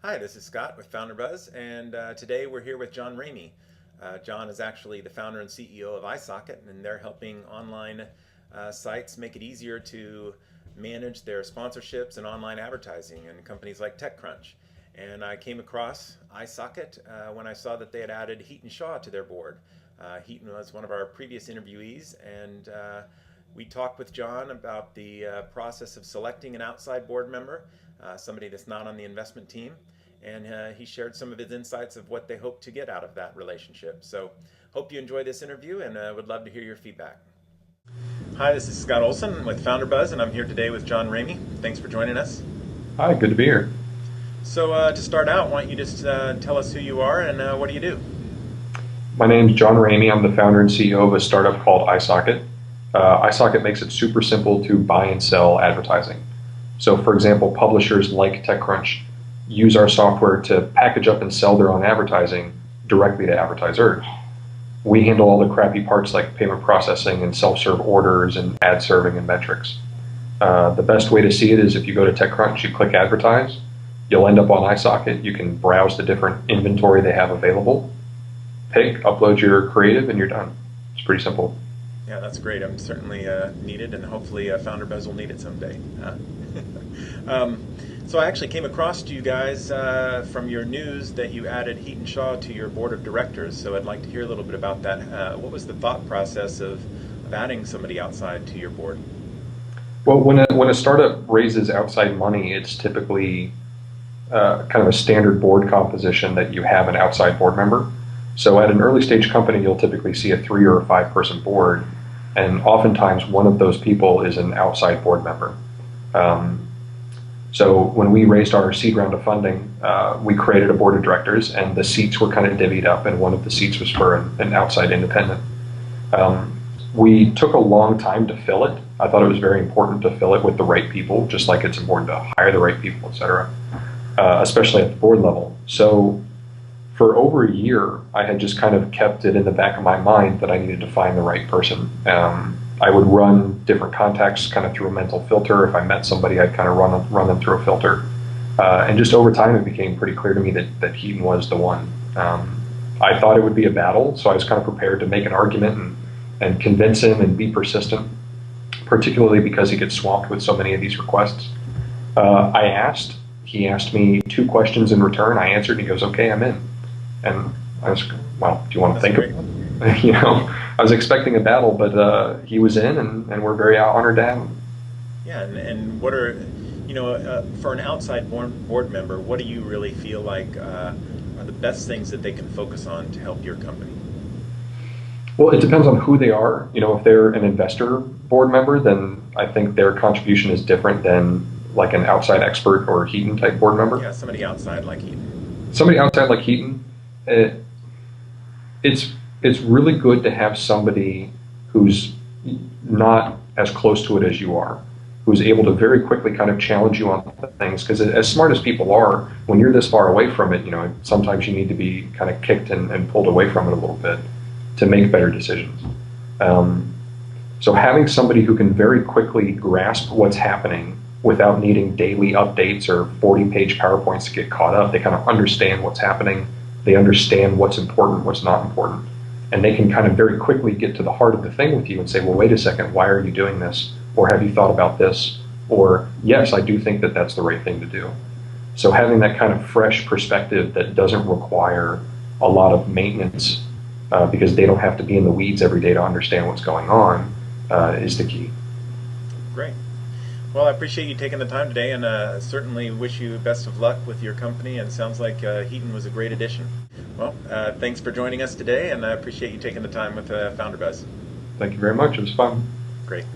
Hi, this is Scott with FounderBuzz, and today we're here with John Ramey. John is actually the founder and CEO of isocket, and they're helping online sites make it easier to manage their sponsorships and online advertising in companies like TechCrunch. And I came across isocket when I saw that they had added Hiten Shah to their board. Hiten was one of our previous interviewees, and we talked with John about the process of selecting an outside board member, somebody that's not on the investment team, and he shared some of his insights of what they hope to get out of that relationship. So hope you enjoy this interview, and would love to hear your feedback. Hi, this is Scott Olson with FounderBuzz, and I'm here today with John Ramey. Thanks for joining us. Hi, good to be here. So to start out, why don't you just tell us who you are and what do you do? My name is John Ramey. I'm the founder and CEO of a startup called isocket. isocket makes it super simple to buy and sell advertising. So for example, publishers like TechCrunch use our software to package up and sell their own advertising directly to advertisers. We handle all the crappy parts like payment processing and self-serve orders and ad serving and metrics. The best way to see it is if you go to TechCrunch, you click advertise, you'll end up on isocket. You can browse the different inventory they have available, pick, upload your creative, and you're done. It's pretty simple. Yeah, that's great. I'm certainly needed, and hopefully FounderBuzz will need it someday. So I actually came across you guys from your news that you added Hiten Shah to your board of directors, so I'd like to hear a little bit about that. What was the thought process of adding somebody outside to your board? Well, when a startup raises outside money, it's typically kind of a standard board composition that you have an outside board member. So at an early stage company, you'll typically see a 3 or 5 person board, and oftentimes one of those people is an outside board member. So when we raised our seed round of funding, we created a board of directors, and the seats were kind of divvied up, and one of the seats was for an outside independent. We took a long time to fill it. I thought it was very important to fill it with the right people, just like it's important to hire the right people, etc., especially at the board level. So for over a year, I had just kind of kept it in the back of my mind that I needed to find the right person. I would run different contacts kind of through a mental filter. If I met somebody, I'd kind of run them through a filter. And just over time, it became pretty clear to me that Hiten was the one. I thought it would be a battle, so I was kind of prepared to make an argument and convince him and be persistent, particularly because he gets swamped with so many of these requests. He asked me 2 questions in return. I answered, and he goes, "Okay, I'm in." And I was, well, do you want to think about it? You know, I was expecting a battle, but he was in, and we're very honored to have him. Yeah, and what are, for an outside board member, what do you really feel like are the best things that they can focus on to help your company? Well, it depends on who they are. You know, if they're an investor board member, then I think their contribution is different than like an outside expert or Hiten type board member. Yeah, somebody outside like Hiten. Somebody outside like Hiten, it's really good to have somebody who's not as close to it as you are, who's able to very quickly kind of challenge you on things. Because as smart as people are, when you're this far away from it, sometimes you need to be kind of kicked and pulled away from it a little bit to make better decisions. So having somebody who can very quickly grasp what's happening without needing daily updates or 40-page PowerPoints to get caught up, they kind of understand what's happening. They understand what's important, what's not important. And they can kind of very quickly get to the heart of the thing with you and say, well, wait a second, why are you doing this? Or have you thought about this? Or, yes, I do think that that's the right thing to do. So having that kind of fresh perspective that doesn't require a lot of maintenance because they don't have to be in the weeds every day to understand what's going on is the key. Great. Well, I appreciate you taking the time today, and certainly wish you best of luck with your company, and sounds like Hiten was a great addition. Well, thanks for joining us today, and I appreciate you taking the time with FounderBuzz. Thank you very much. It was fun. Great.